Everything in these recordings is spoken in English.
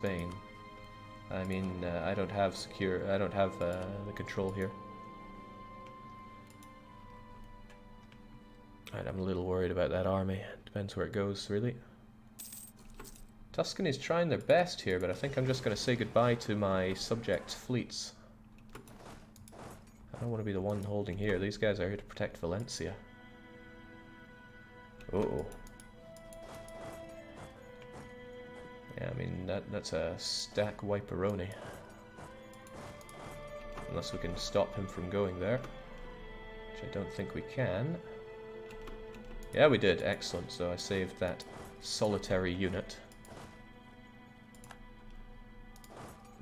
Spain. I mean, I don't have the control here. And I'm a little worried about that army. Depends where it goes, really. Tuscany's trying their best here, but I think I'm just going to say goodbye to my subject fleets. I don't want to be the one holding here. These guys are here to protect Valencia. Uh-oh. Yeah, I mean, that's a stack wiperoni. Unless we can stop him from going there. Which I don't think we can. Yeah, we did. Excellent. So I saved that solitary unit.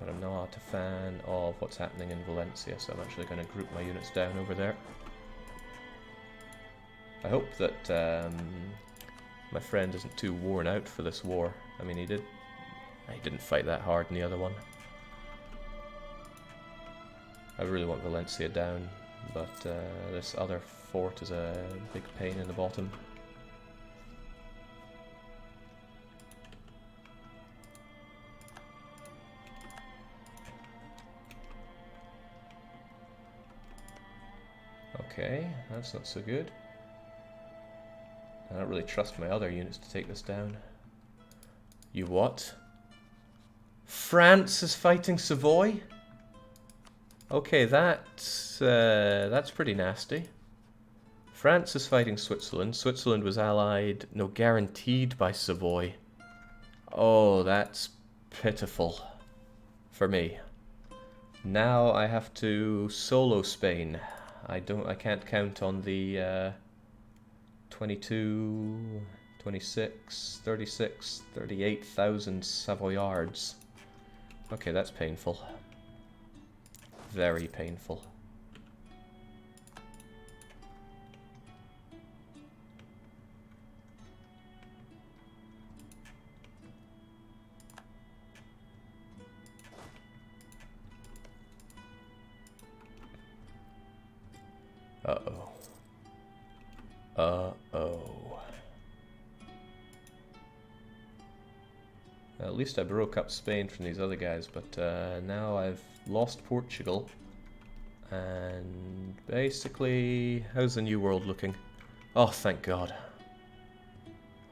But I'm not a fan of what's happening in Valencia, so I'm actually going to group my units down over there. I hope that my friend isn't too worn out for this war. I mean, he didn't fight that hard in the other one. I really want Valencia down, but this other fort is a big pain in the bottom. Okay, that's not so good. I don't really trust my other units to take this down. You what? France is fighting Savoy? Okay, that's pretty nasty. France is fighting Switzerland. Switzerland was allied, no, guaranteed by Savoy. Oh, that's pitiful for me. Now I have to solo Spain. I can't count on the 22, 26, 36, 38,000 Savoyards. Okay, that's painful. Very painful. Uh-oh. Uh-oh. At least I broke up Spain from these other guys, but now I've lost Portugal. And basically, how's the New World looking? Oh, thank God.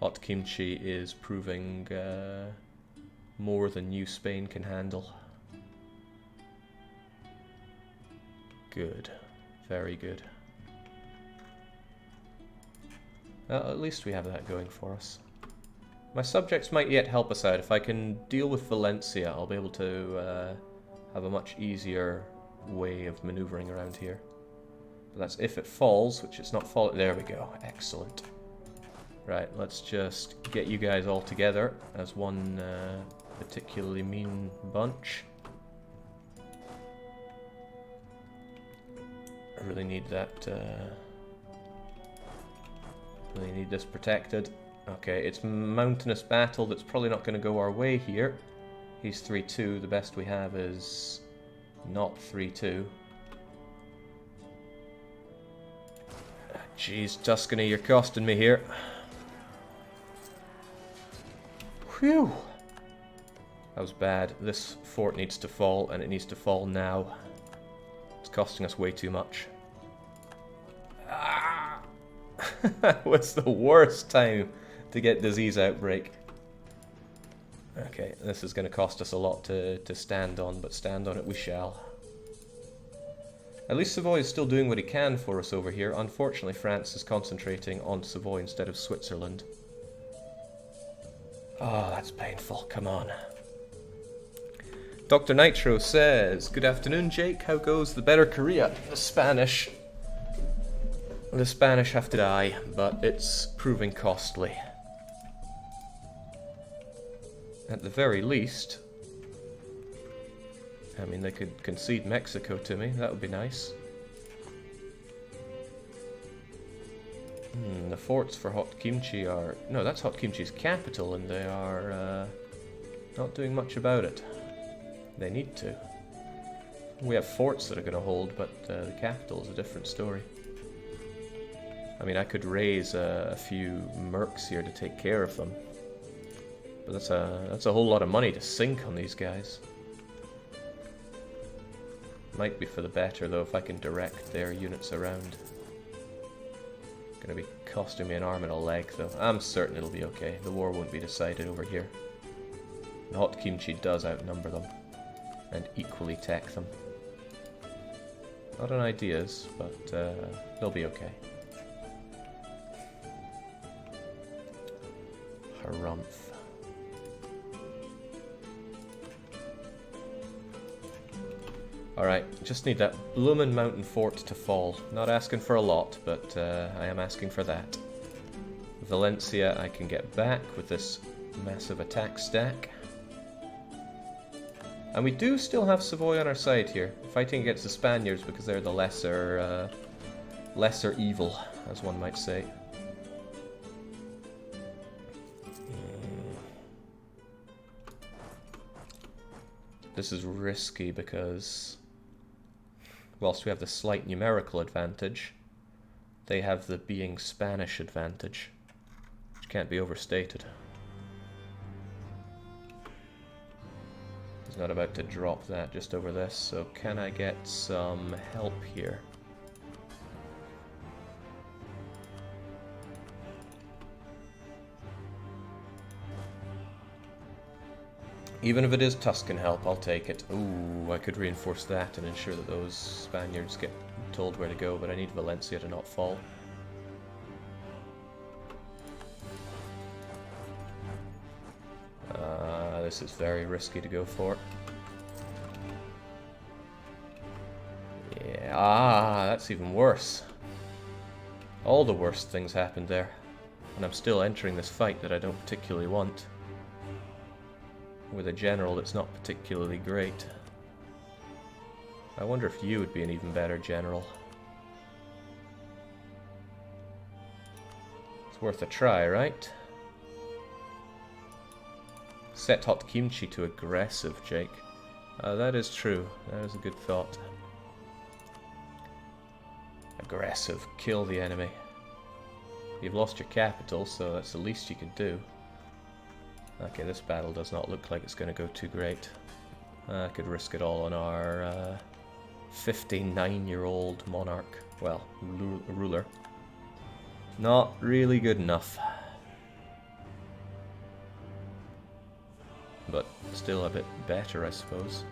Hot kimchi is proving more than New Spain can handle. Good. Very good. Well, at least we have that going for us. My subjects might yet help us out. If I can deal with Valencia, I'll be able to have a much easier way of maneuvering around here. But that's if it falls, which it's not falling. There we go. Excellent. Right, let's just get you guys all together as one particularly mean bunch. I really need that... really need this protected. Okay, it's mountainous battle that's probably not going to go our way here. He's 3-2. The best we have is not 3-2. Jeez, Tuscany, you're costing me here. Whew. That was bad. This fort needs to fall, and it needs to fall now. It's costing us way too much. That was the worst time to get disease outbreak. Okay, this is going to cost us a lot to stand on, but stand on it we shall. At least Savoy is still doing what he can for us over here. Unfortunately, France is concentrating on Savoy instead of Switzerland. Oh, that's painful. Come on. Dr. Nitro says, "Good afternoon, Jake. How goes the better Korea? The Spanish have to die, but it's proving costly. At the very least, I mean, they could concede Mexico to me. That would be nice. The forts for Hot Kimchi are... No, that's Hot Kimchi's capital, and they are not doing much about it. They need to. We have forts that are going to hold, but the capital is a different story. I mean, I could raise a few mercs here to take care of them. But that's a whole lot of money to sink on these guys. Might be for the better though if I can direct their units around. Gonna be costing me an arm and a leg though. I'm certain it'll be okay. The war won't be decided over here. The hot kimchi does outnumber them and equally tech them. Not on ideas, but they'll be okay. Harumph. Alright, just need that bloomin' mountain fort to fall. Not asking for a lot, but I am asking for that. Valencia I can get back with this massive attack stack. And we do still have Savoy on our side here, fighting against the Spaniards because they're the lesser evil, as one might say. This is risky because whilst we have the slight numerical advantage, they have the being Spanish advantage, which can't be overstated. He's not about to drop that just over this, so can I get some help here? Even if it is Tuscan help, I'll take it. Ooh, I could reinforce that and ensure that those Spaniards get told where to go, but I need Valencia to not fall. This is very risky to go for. Yeah, that's even worse. All the worst things happened there, and I'm still entering this fight that I don't particularly want. With a general that's not particularly great. I wonder if you would be an even better general. It's worth a try, right? Set hot kimchi to aggressive, Jake. That is true. That is a good thought. Aggressive. Kill the enemy. You've lost your capital, so that's the least you can do. Okay, this battle does not look like it's going to go too great. I could risk it all on our 59-year-old monarch. Well, ruler. Not really good enough. But still a bit better, I suppose.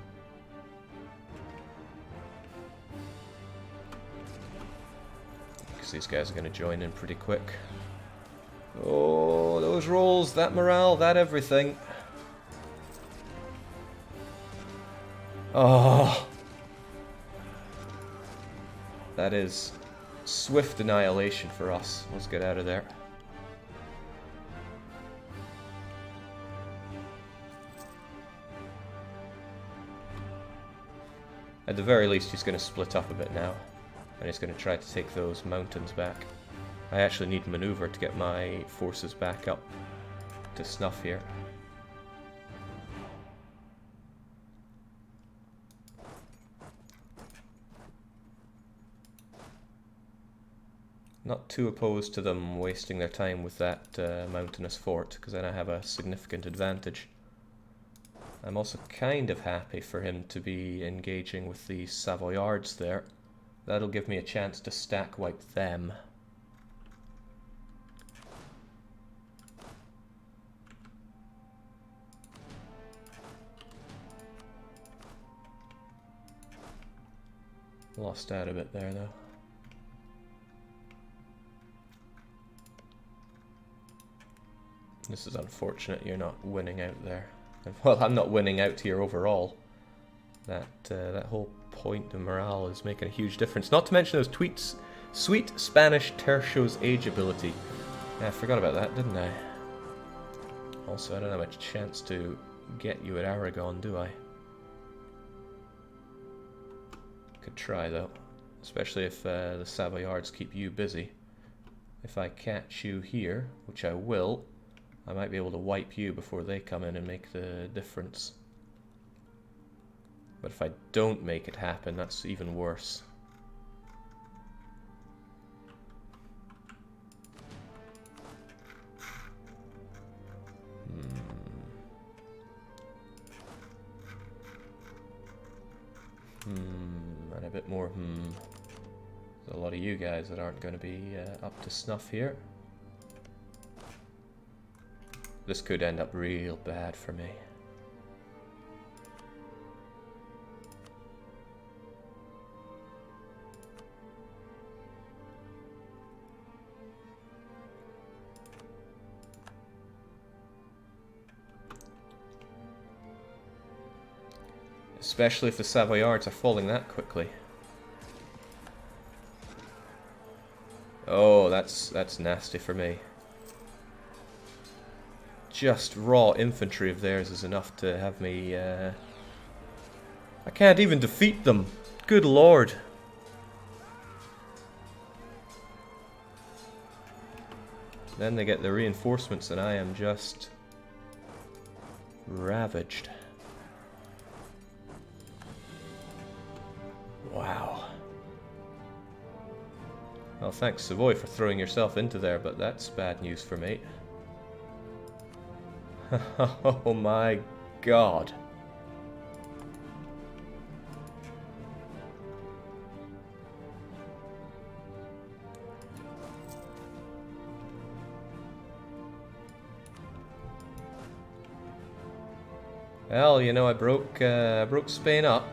Because these guys are going to join in pretty quick. Oh, those rolls, that morale, that everything. Oh. That is swift annihilation for us. Let's get out of there. At the very least, he's going to split up a bit now. And he's going to try to take those mountains back. I actually need maneuver to get my forces back up to snuff here. Not too opposed to them wasting their time with that mountainous fort, because then I have a significant advantage. I'm also kind of happy for him to be engaging with the Savoyards there. That'll give me a chance to stack wipe them. Lost out a bit there, though. This is unfortunate, you're not winning out there. Well, I'm not winning out here overall. That whole point of morale is making a huge difference. Not to mention those tweets. Sweet Spanish Tercio's age ability. Yeah, I forgot about that, didn't I? Also, I don't have a chance to get you at Aragon, do I? Could try, though. Especially if the Savoyards keep you busy. If I catch you here, which I will, I might be able to wipe you before they come in and make the difference. But if I don't make it happen, that's even worse. And a bit more There's a lot of you guys that aren't going to be up to snuff here. This could end up real bad for me. Especially if the Savoyards are falling that quickly. Oh, that's nasty for me. Just raw infantry of theirs is enough to have me... I can't even defeat them! Good lord! Then they get the reinforcements and I am just... ravaged. Wow. Well, thanks Savoy for throwing yourself into there, but that's bad news for me. Oh my god. Well, you know, I broke Spain up.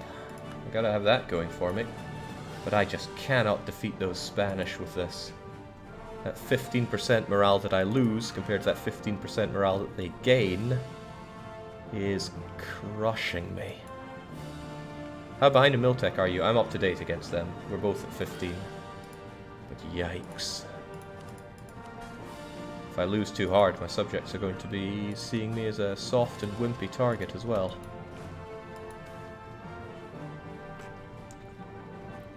I gotta have that going for me. But I just cannot defeat those Spanish with this. That 15% morale that I lose compared to that 15% morale that they gain is crushing me. How behind in Miltech are you? I'm up to date against them. We're both at 15. But yikes. If I lose too hard, my subjects are going to be seeing me as a soft and wimpy target as well.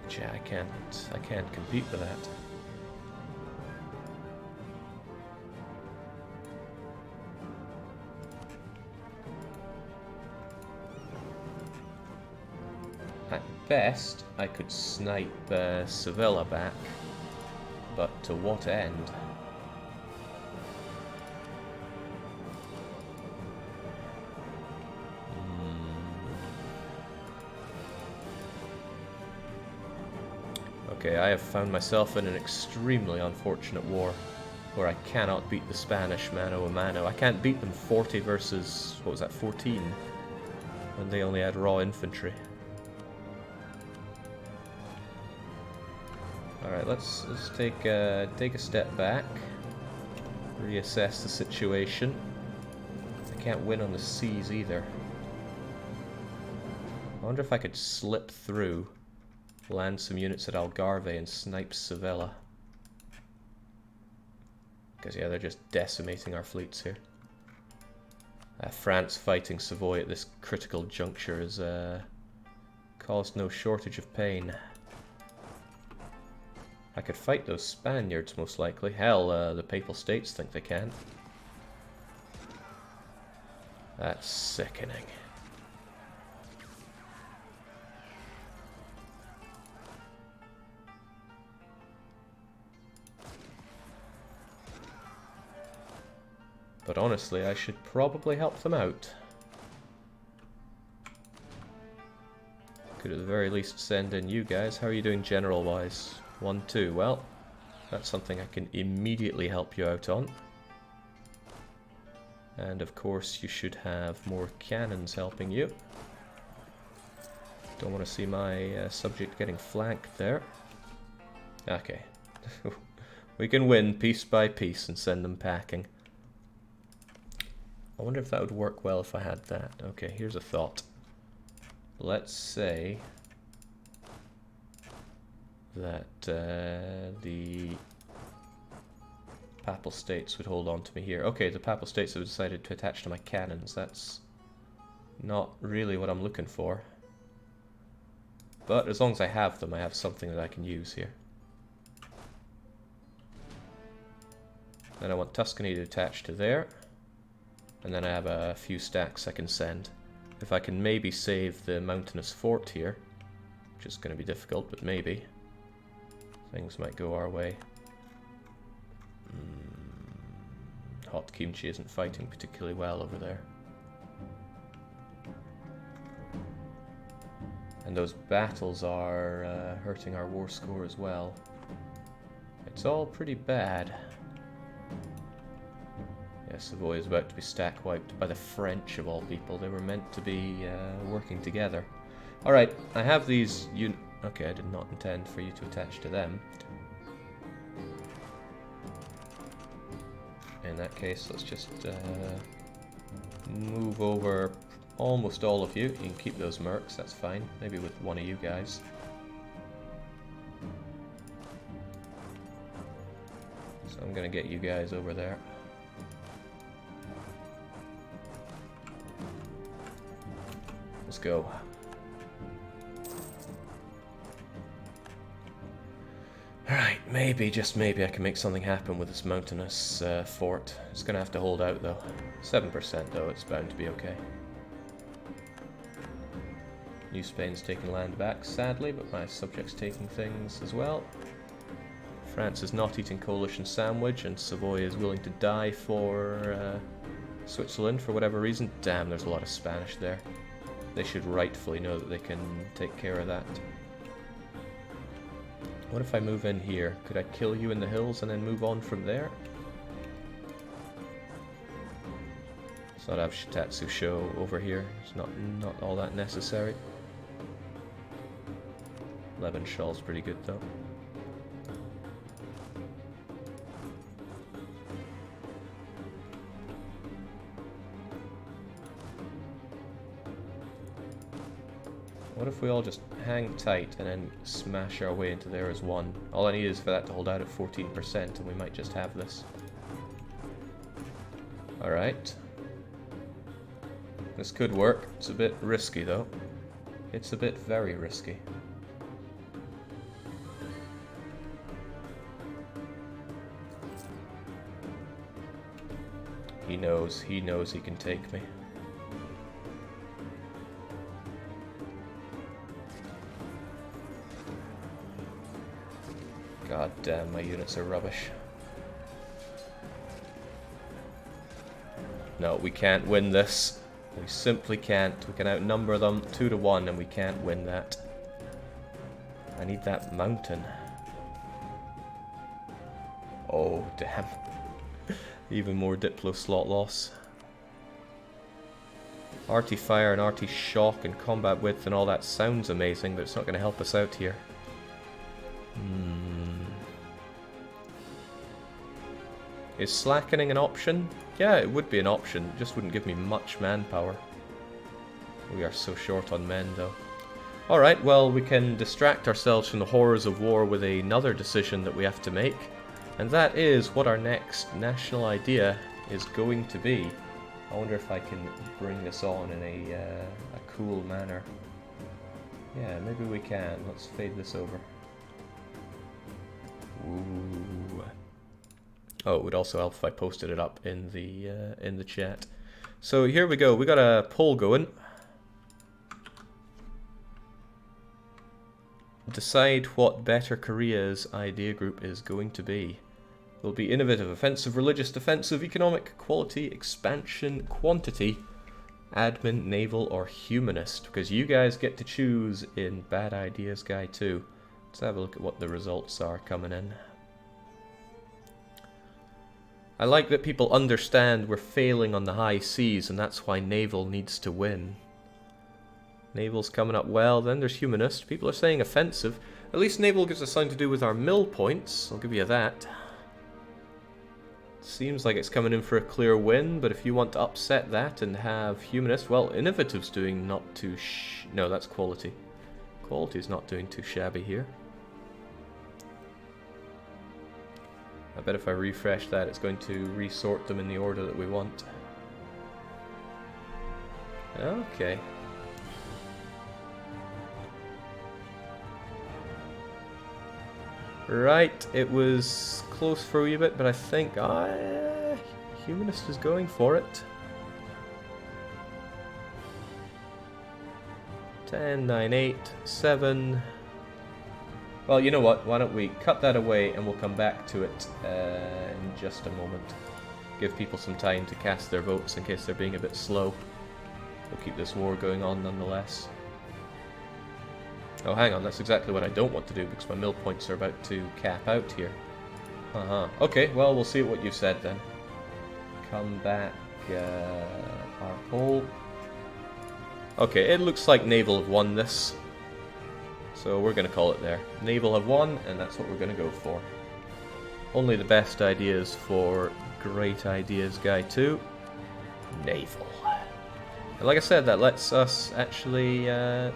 Yeah, I can't compete with that. At best, I could snipe Sevilla back, but to what end? Okay, I have found myself in an extremely unfortunate war where I cannot beat the Spanish mano a mano. I can't beat them 40 versus, what was that, 14? When they only had raw infantry. Alright, let's take a step back. Reassess the situation. I can't win on the seas either. I wonder if I could slip through. Land some units at Algarve and snipe Sevilla. Because yeah, they're just decimating our fleets here. France fighting Savoy at this critical juncture has caused no shortage of pain. I could fight those Spaniards most likely. Hell, the Papal States think they can. That's sickening. But honestly, I should probably help them out. Could at the very least send in you guys. How are you doing general-wise? 1-2. Well, that's something I can immediately help you out on. And of course, you should have more cannons helping you. Don't want to see my subject getting flanked there. Okay. We can win piece by piece and send them packing. I wonder if that would work well if I had that. Okay, here's a thought. Let's say that the Papal States would hold on to me here. Okay, the Papal States have decided to attach to my cannons. That's not really what I'm looking for. But as long as I have them, I have something that I can use here. Then I want Tuscany to attach to there. And then I have a few stacks I can send. If I can maybe save the mountainous fort here, which is going to be difficult, but maybe. Things might go our way. Hot Kimchi isn't fighting particularly well over there. And those battles are hurting our war score as well. It's all pretty bad. Yeah, Savoy is about to be stack wiped by the French of all people. They were meant to be working together. Alright, I have these... Okay, I did not intend for you to attach to them. In that case, let's just move over almost all of you. You can keep those mercs, that's fine. Maybe with one of you guys. So I'm gonna get you guys over there. Let's go. Alright, maybe, just maybe, I can make something happen with this mountainous fort. It's gonna have to hold out though. 7% though, it's bound to be okay. New Spain's taking land back, sadly, but my subject's taking things as well. France is not eating coalition sandwich, and Savoy is willing to die for Switzerland for whatever reason. Damn, there's a lot of Spanish there. They should rightfully know that they can take care of that. What if I move in here? Could I kill you in the hills and then move on from there? Let's not have Shitatsu show over here. It's not all that necessary. Levin Shaw's pretty good though. What if we all just hang tight and then smash our way into there as one? All I need is for that to hold out at 14% and we might just have this. Alright. This could work. It's a bit risky though. It's a bit very risky. He knows he can take me. God damn, my units are rubbish. No, we can't win this. We simply can't. We can outnumber them 2 to 1 and we can't win that. I need that mountain. Oh, damn. Even more Diplo slot loss. Arty fire and Arty shock and combat width and all that sounds amazing, but it's not going to help us out here. Is slackening an option? Yeah, it would be an option. It just wouldn't give me much manpower. We are so short on men, though. Alright, well, we can distract ourselves from the horrors of war with another decision that we have to make. And that is what our next national idea is going to be. I wonder if I can bring this on in a cool manner. Yeah, maybe we can. Let's fade this over. Ooh. Oh, it would also help if I posted it up in the chat. So here we go. We got a poll going. Decide what Better Korea's idea group is going to be. Will be innovative, offensive, religious, defensive, economic, quality, expansion, quantity, admin, naval, or humanist. Because you guys get to choose in Bad Ideas Guy 2. Let's have a look at what the results are coming in. I like that people understand we're failing on the high seas and that's why naval needs to win. Naval's coming up well, then there's humanist. People are saying offensive. At least naval gives us something to do with our mill points, I'll give you that. Seems like it's coming in for a clear win, but if you want to upset that and have humanist, well, innovative's doing not too no, that's quality. Quality's not doing too shabby here. I bet if I refresh that, it's going to resort them in the order that we want. Okay. Right, it was close for a wee bit, but I think Humanist is going for it. 10, 9, 8, 7... Well, you know what? Why don't we cut that away and we'll come back to it in just a moment. Give people some time to cast their votes in case they're being a bit slow. We'll keep this war going on nonetheless. Oh, hang on, that's exactly what I don't want to do because my mill points are about to cap out here. Okay, well, we'll see what you've said then. Come back, our pole. Okay, it looks like Naval have won this. So we're going to call it there. Naval have won, and that's what we're going to go for. Only the best ideas for Great Ideas Guy 2. Naval. And like I said, that lets us actually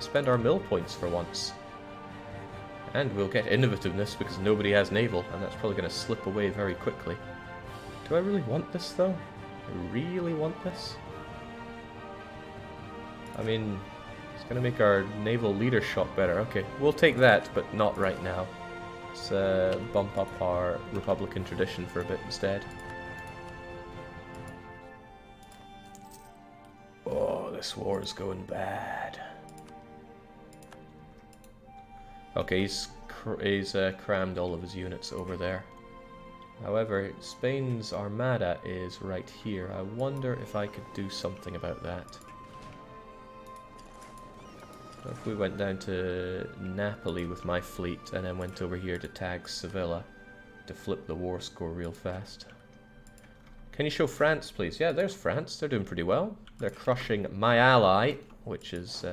spend our mill points for once. And we'll get innovativeness because nobody has naval, and that's probably going to slip away very quickly. Do I really want this, though? I really want this? I mean, it's going to make our naval leader shot better. Okay, we'll take that, but not right now. Let's bump up our Republican tradition for a bit instead. Oh, this war is going bad. Okay, he's crammed all of his units over there. However, Spain's armada is right here. I wonder if I could do something about that. If we went down to Napoli with my fleet and then went over here to tag Sevilla to flip the war score real fast. Can you show France, please? Yeah, there's France. They're doing pretty well. They're crushing my ally, which is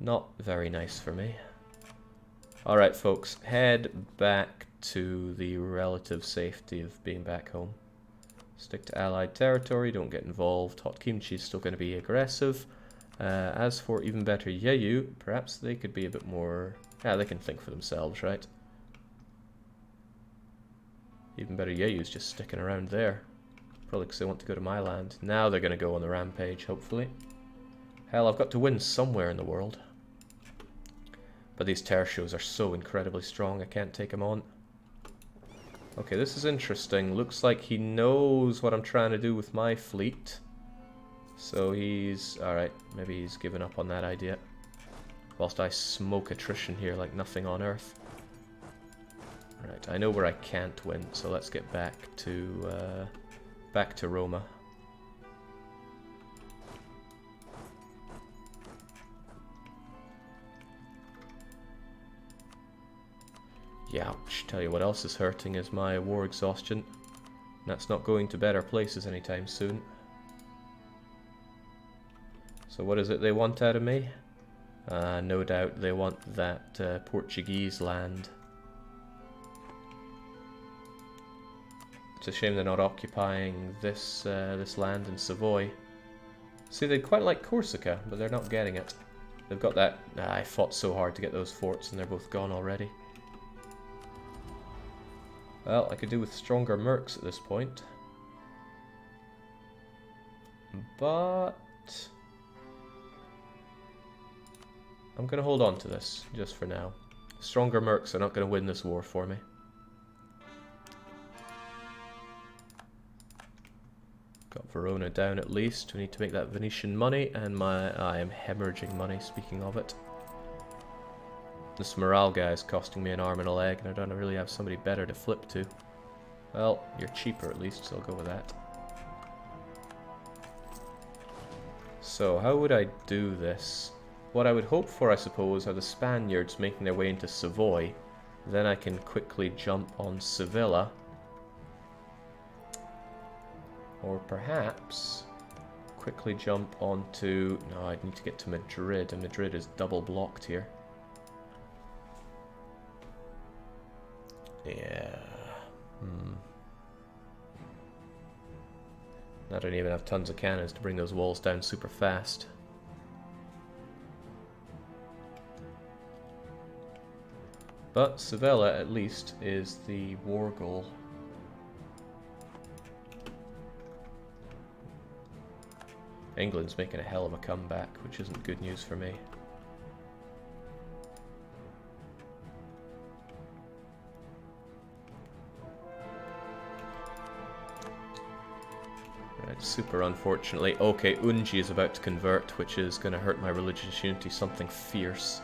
not very nice for me. Alright, folks, head back to the relative safety of being back home. Stick to allied territory, don't get involved. Hot Kimchi is still going to be aggressive. As for even better Yeyu, perhaps they could be a bit more... Yeah, they can think for themselves, right? Even better Yeyu's just sticking around there. Probably because they want to go to my land. Now they're going to go on the rampage, hopefully. Hell, I've got to win somewhere in the world. But these tertios are so incredibly strong, I can't take them on. Okay, this is interesting. Looks like he knows what I'm trying to do with my fleet. So he's... Alright, maybe he's given up on that idea. Whilst I smoke attrition here like nothing on earth. Right, I know where I can't win, so let's get back to Roma. Ouch. Tell you what else is hurting is my war exhaustion. That's not going to better places anytime soon. So what is it they want out of me? No doubt they want that Portuguese land. It's a shame they're not occupying this this land in Savoy. See, they'd quite like Corsica, but they're not getting it. They've got that... I fought so hard to get those forts and they're both gone already. Well, I could do with stronger mercs at this point. But... I'm going to hold on to this, just for now. Stronger mercs are not going to win this war for me. Got Verona down at least. We need to make that Venetian money, and I am hemorrhaging money, speaking of it. This morale guy is costing me an arm and a leg, and I don't really have somebody better to flip to. Well, you're cheaper at least, so I'll go with that. So, how would I do this? What I would hope for, I suppose, are the Spaniards making their way into Savoy. Then I can quickly jump on Sevilla. Or perhaps quickly jump onto... No, I'd need to get to Madrid, and Madrid is double blocked here. Yeah. I don't even have tons of cannons to bring those walls down super fast. But Sevilla, at least, is the war goal. England's making a hell of a comeback, which isn't good news for me. Right, super unfortunately. Okay, Unji is about to convert, which is going to hurt my religious unity something fierce.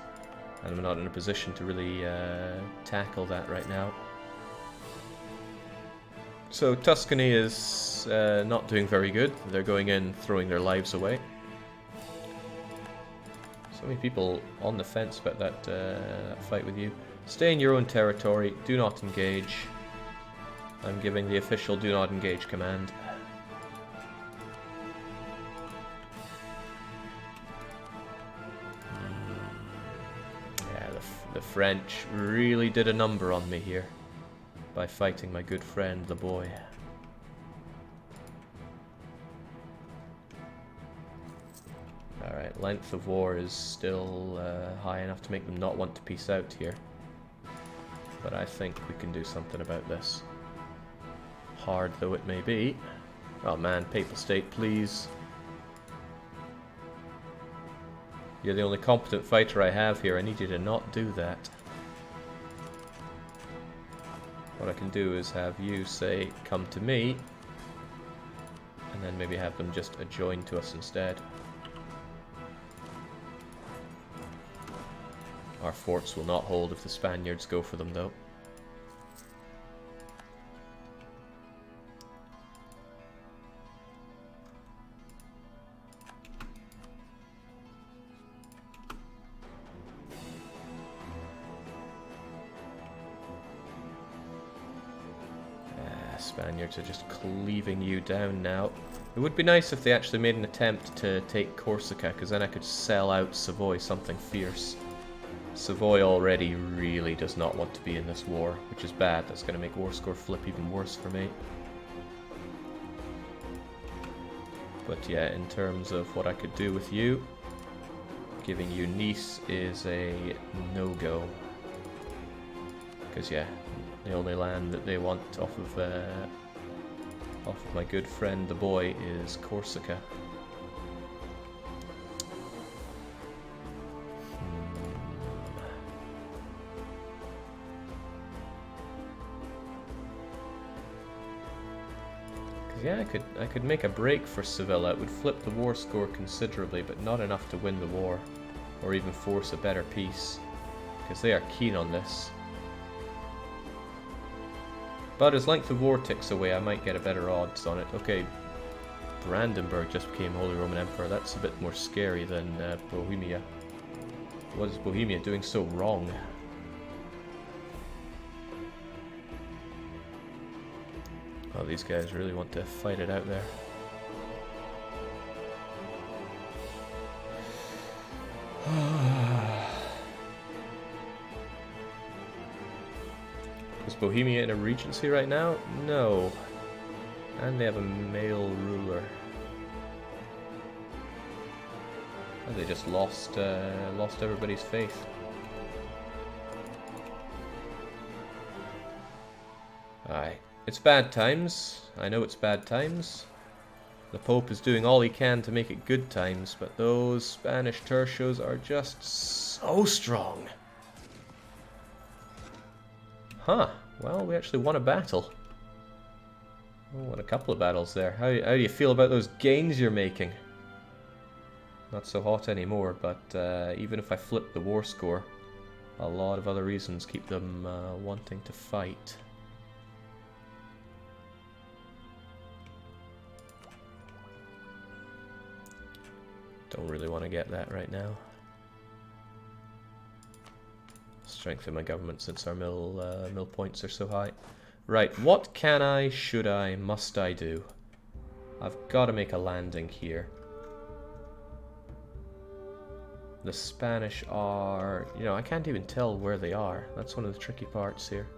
And I'm not in a position to really tackle that right now. So Tuscany is not doing very good. They're going in, throwing their lives away. So many people on the fence about that fight with you. Stay in your own territory. Do not engage. I'm giving the official do not engage command. Yeah, the French really did a number on me here by fighting my good friend, the boy. Alright, length of war is still high enough to make them not want to peace out here. But I think we can do something about this. Hard though it may be. Oh man, Papal State, please. You're the only competent fighter I have here. I need you to not do that. What I can do is have you say, come to me. And then maybe have them just adjoin to us instead. Our forts will not hold if the Spaniards go for them, though. Spaniards are just cleaving you down now. It would be nice if they actually made an attempt to take Corsica, because then I could sell out Savoy something fierce. Savoy already really does not want to be in this war, which is bad. That's going to make war score flip even worse for me. But yeah, in terms of what I could do with you, giving you Nice is a no-go. Because yeah, the only land that they want off of my good friend the boy is Corsica. Yeah, I could make a break for Sevilla. It would flip the war score considerably, but not enough to win the war, or even force a better peace, because they are keen on this. But as length of war ticks away, I might get a better odds on it. Okay, Brandenburg just became Holy Roman Emperor. That's a bit more scary than Bohemia. What is Bohemia doing so wrong? Oh, these guys really want to fight it out there. Is Bohemia in a regency right now? No. And they have a male ruler. Oh, they just lost everybody's faith. Aye. It's bad times. I know it's bad times. The Pope is doing all he can to make it good times, but those Spanish tercios are just so strong. Huh. Well, we actually won a battle. Oh, won a couple of battles there. How do you feel about those gains you're making? Not so hot anymore, but even if I flip the war score, a lot of other reasons keep them wanting to fight. Don't really want to get that right now. Strengthen my government since our mill points are so high. Right, what can I, should I, must I do? I've got to make a landing here. The Spanish are... You know, I can't even tell where they are. That's one of the tricky parts here.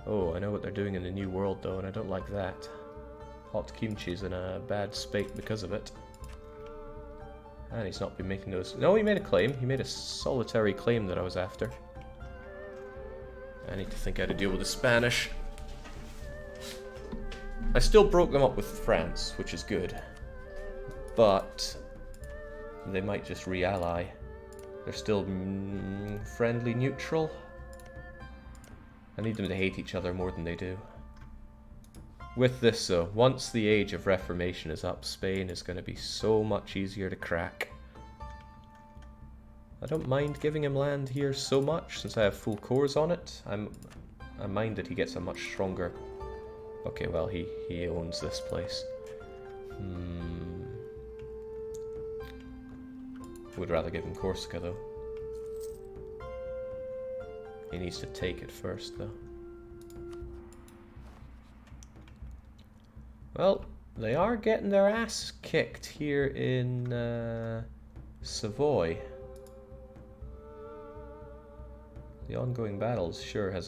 Oh, I know what they're doing in the New World though, and I don't like that. Hot Kimchi's in a bad spate because of it. And he's not been making those... No, he made a claim. He made a solitary claim that I was after. I need to think how to deal with the Spanish. I still broke them up with France, which is good. But they might just re-ally. They're still friendly neutral. I need them to hate each other more than they do. With this though, once the age of Reformation is up, Spain is going to be so much easier to crack. I don't mind giving him land here so much, since I have full cores on it. I mind that he gets a much stronger... Okay, well, he owns this place. Would rather give him Corsica, though. He needs to take it first, though. Well, they are getting their ass kicked here in Savoy. The ongoing battles sure has an